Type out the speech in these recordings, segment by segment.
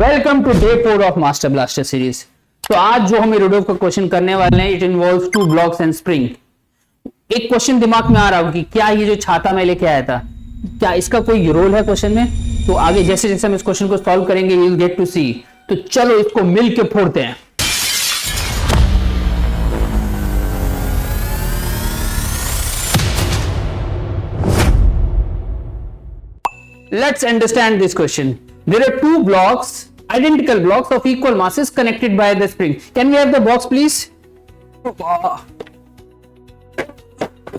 Welcome to day 4 of master blaster series. तो आज जो हम रूडोफ का क्वेश्चन करने वाले हैं, it involves two blocks and spring. एक क्वेश्चन दिमाग में आ रहा होगा कि क्या ये जो छाता मैं लेके आया था, क्या इसका कोई रोल है क्वेश्चन में? तो आगे जैसे जैसे हम इस क्वेश्चन को सॉल्व करेंगे यू विल गेट टू सी। तो चलो इसको मिल के फोड़ते हैं। Let's understand this question. There are two blocks, identical blocks of equal masses connected by the spring. Can we have the box, please?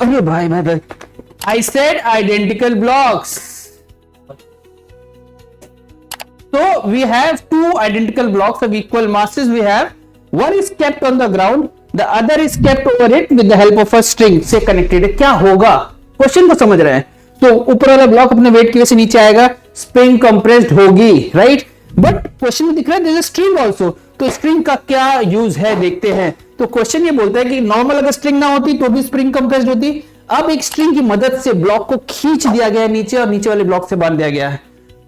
अरे भाई I said identical blocks. So we have two identical blocks of equal masses. We have one is kept on the ground, the other is kept over it with the help of a string से connected है। क्या होगा? Question को समझ रहे हैं? तो ऊपर वाला ब्लॉक अपने वेट की वजह से नीचे आएगा, स्प्रिंग कंप्रेस्ड होगी, राइट? बट क्वेश्चन में दिख रहा है देयर इज स्ट्रिंग आल्सो। तो स्ट्रिंग का क्या यूज है देखते हैं। तो क्वेश्चन ये बोलता है कि नॉर्मल अगर स्ट्रिंग ना होती तो भी स्प्रिंग कंप्रेस्ड होती। अब एक स्ट्रिंग की मदद से ब्लॉक को खींच दिया गया है नीचे और नीचे वाले ब्लॉक से बांध दिया गया है।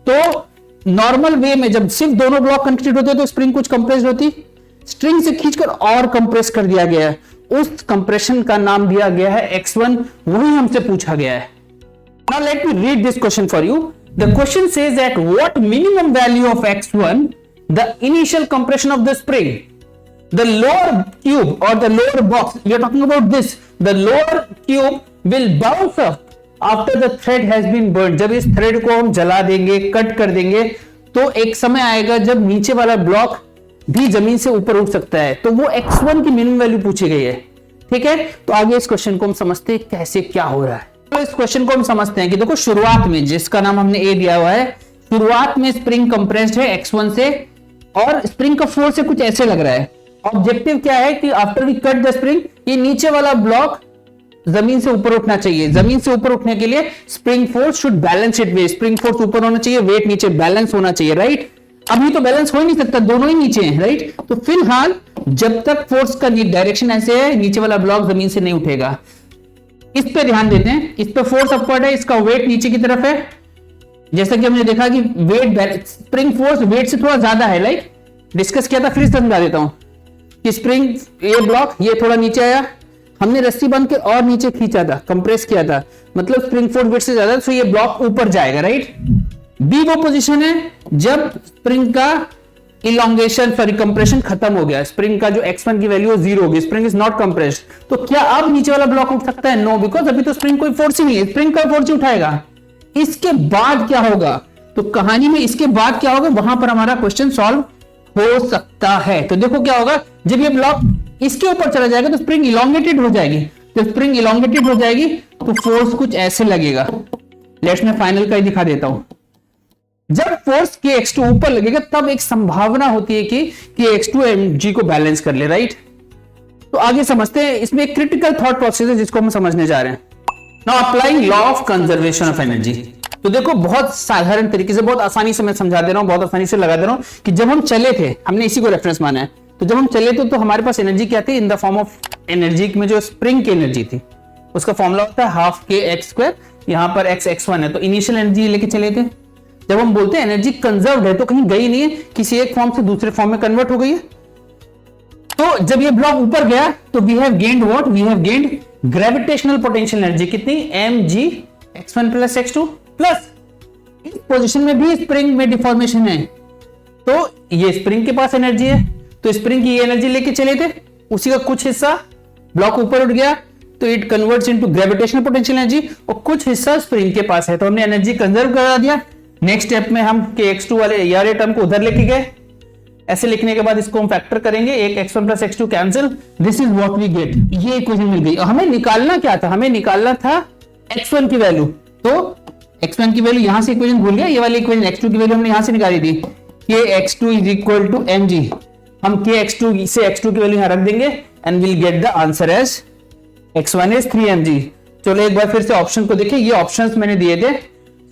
तो नॉर्मल वे में जब सिर्फ दोनों ब्लॉक कनेक्टेड होते तो स्प्रिंग कुछ कंप्रेस्ड होती, स्ट्रिंग से खींचकर और कंप्रेस कर दिया गया है। उस कंप्रेशन का नाम दिया गया है x1, वही हमसे पूछा गया है। Now let me read this question for you. The question says at what minimum value of x1 the initial compression of the spring, the lower cube or the lower box, we are talking about this, the lower cube will bounce up after the thread has been burned. जब इस thread को हम जला देंगे, cut कर देंगे, तो एक समय आएगा जब नीचे वाला ब्लॉक भी जमीन से ऊपर उठ सकता है। तो वो x1 की मिनिमम वैल्यू पूछी गई है, ठीक है? तो आगे इस क्वेश्चन को हम समझते हैं कैसे क्या हो रहा है। तो इस क्वेश्चन को हम समझते हैं कि देखो शुरुआत में जिसका नाम हमने ए दिया हुआ है, शुरुआत में स्प्रिंग कंप्रेस्ड है x1 से और स्प्रिंग का फोर्स से कुछ ऐसे लग रहा है। ऑब्जेक्टिव क्या है कि after we cut the spring ये नीचे वाला ब्लॉक जमीन से ऊपर उठना चाहिए। जमीन से ऊपर उठने के लिए spring force should balance it way, spring force ऊपर होना चाहिए, वेट नीचे बैलेंस होना चाहिए, राइट? अभी तो बैलेंस हो ही नहीं सकता, दोनों ही नीचे हैं, राइट? तो फिलहाल जब तक फोर्स का डायरेक्शन ऐसे है नीचे वाला ब्लॉक जमीन से नहीं उठेगा। इस पे ध्यान देते हैं, इस पे फोर्स अपवर्ड है, इसका वेट नीचे की तरफ है। जैसा कि हमने देखा कि वेट स्प्रिंग फोर्स वेट से थोड़ा ज्यादा है, लाइक डिस्कस किया था, फिर समझा देता हूं कि स्प्रिंग ये ब्लॉक ये थोड़ा नीचे आया, हमने रस्सी बांध के और नीचे खींचा था, कंप्रेस किया था, मतलब स्प्रिंग फोर्स वेट से ज्यादा, तो ये ब्लॉक ऊपर जाएगा, राइट? बी वो पोजीशन है जब स्प्रिंग का इलॉन्गेशन कंप्रेशन खत्म हो गया, स्प्रिंग का जो x1 की वैल्यू 0 होगी, स्प्रिंग इज नॉट कंप्रेस्ड। तो क्या अब नीचे वाला ब्लॉक उठ सकता है? नो, बिकॉज अभी तो स्प्रिंग कोई फोर्स ही नहीं है, स्प्रिंग का फोर्स ही उठाएगा। इसके बाद क्या होगा? तो कहानी में इसके बाद क्या होगा, वहां पर हमारा क्वेश्चन सॉल्व हो सकता है। तो देखो क्या होगा, जब ये ब्लॉक इसके ऊपर चला जाएगा तो स्प्रिंग इलॉन्गेटेड हो जाएगी। तो स्प्रिंग इलॉन्गेटेड हो जाएगी तो फोर्स कुछ ऐसे लगेगा। लेट्स मैं फाइनल का ही दिखा देता हूं। जब फोर्स के x2 ऊपर लगेगा तब एक संभावना होती है कि x2 mg को बैलेंस कर ले, राइट? तो आगे समझते हैं, इसमें एक क्रिटिकल थॉट प्रोसेस है जिसको हम समझने जा रहे हैं। Now applying law of conservation of energy. तो देखो बहुत साधारण तरीके से, बहुत आसानी से मैं समझा दे रहा हूं, बहुत आसानी से लगा दे रहा हूं कि जब हम चले थे, हमने इसी को रेफरेंस माना है, तो जब हम चले थे तो हमारे पास एनर्जी क्या थी? In the form of energy में जो स्प्रिंग की एनर्जी थी उसका फॉर्मूला होता है हाफ के x2, यहां पर x x1 है, तो इनिशियल एनर्जी लेके चले थे। जब हम बोलते हैं एनर्जी कंजर्व्ड है तो कहीं गई नहीं है, किसी एक फॉर्म से दूसरे फॉर्म में कन्वर्ट हो गई है। तो जब ये ब्लॉक ऊपर गया तो we have gained what? We have gained gravitational potential energy. कितनी? mg x1 plus x2 plus इस पोजीशन में भी स्प्रिंग में डिफॉर्मेशन है, तो ये स्प्रिंग के पास एनर्जी है, तो स्प्रिंग की ये एनर्जी लेके चले थे, उसी का कुछ हिस्सा ब्लॉक ऊपर उठ गया तो it converts into gravitational potential energy, और कुछ हिस्सा स्प्रिंग के पास है, तो हमने एनर्जी कंजर्व करा दिया। नेक्स्ट स्टेप में हम के x2 वाले ये टर्म को उधर लेके गए, ऐसे लिखने के बाद इसको हम फैक्टर करेंगे, एक x1 plus x2 cancel, this is what we get. ये इक्वेशन मिल गई। और हमें निकालना क्या था? हमें निकालना था x1 की वैल्यू। तो x1 की वैल्यू यहां से इक्वेशन भूल गया, ये वाली इक्वेशन x2 की वैल्यू हमने यहां से निकाली थी, के x2 is equal to mg। हम के x2 से x2 की वैल्यू यहां रख देंगे and will get the answer as x1 is 3mg। चलो एक बार फिर से ऑप्शन को देखिए, ये ऑप्शंस मैंने दिए थे,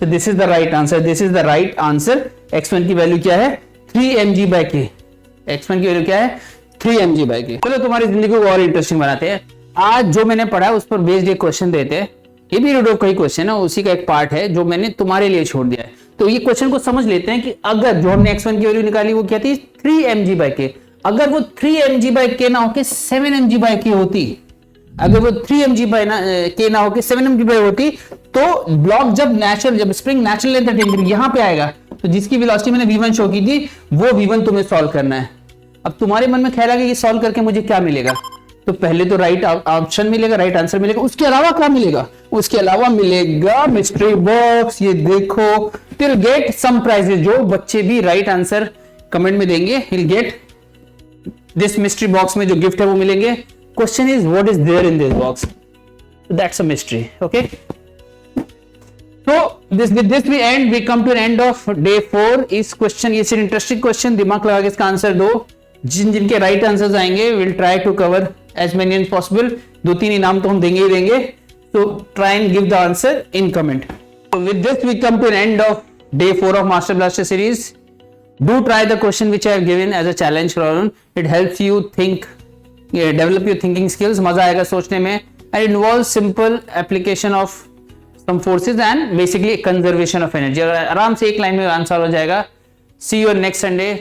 so this is the right answer, this is the right answer। x1 की वैल्यू क्या है? 3mg by k। x1 की वैल्यू क्या है? 3mg by k। चलो तुम्हारी जिंदगी को और इंटरेस्टिंग बनाते हैं। आज जो मैंने पढ़ा है उस पर बेस्ड एक क्वेश्चन देते हैं, ये भी रूडोफ का ही क्वेश्चन है, उसी का एक पार्ट है जो मैंने तुम्हारे लिए छोड़ दिया है। तो ये क्वेश्चन को समझ लेते हैं कि अगर जो हमने x1 की वैल्यू निकाली वो क्या थी 3 mg/k, अगर वो 3 mg/k ना होके 7 mg/k होती, अगर वो 3 mg/k ना होके 7 mg/k होती, तो ब्लॉक जब स्प्रिंग नेचुरल लेंथ एट यहां पे आएगा, तो जिसकी वेलोसिटी मैंने v1 शो की थी वो v1 तुम्हें सॉल्व करना है। अब तुम्हारे मन में ख्याल है कि ये सॉल्व करके मुझे क्या मिलेगा, तो पहले तो राइट ऑप्शन मिलेगा, राइट आंसर मिलेगा, उसके अलावा क्या मिलेगा, उसके अलावा मिलेगा मिस्ट्री बॉक्स। ये देखो, टिल गेट सम प्राइजेस, जो बच्चे भी राइट आंसर कमेंट में देंगे will get this mystery box में जो गिफ्ट है वो मिलेंगे। Question is what is there in this box, that's a mystery. Okay, so with this we end, we come to an end of day 4। इस question, ये interesting question, दिमाग लगा के इसका आंसर दो। जिनके राइट आंसर्स आएंगे will try to cover as many as possible. 2-3 इनाम तो हम देंगे ही देंगे, तो try and give the answer in comment. So with this we come to an end of day 4 of Master Blaster series। Do try the question which I have given as a challenge problem। It helps you think, develop your thinking skills। मजा आएगा सोचने में, and involves simple application of some forces and basically conservation of energy। आराम से एक line में answer हो जाएगा। See you on next Sunday।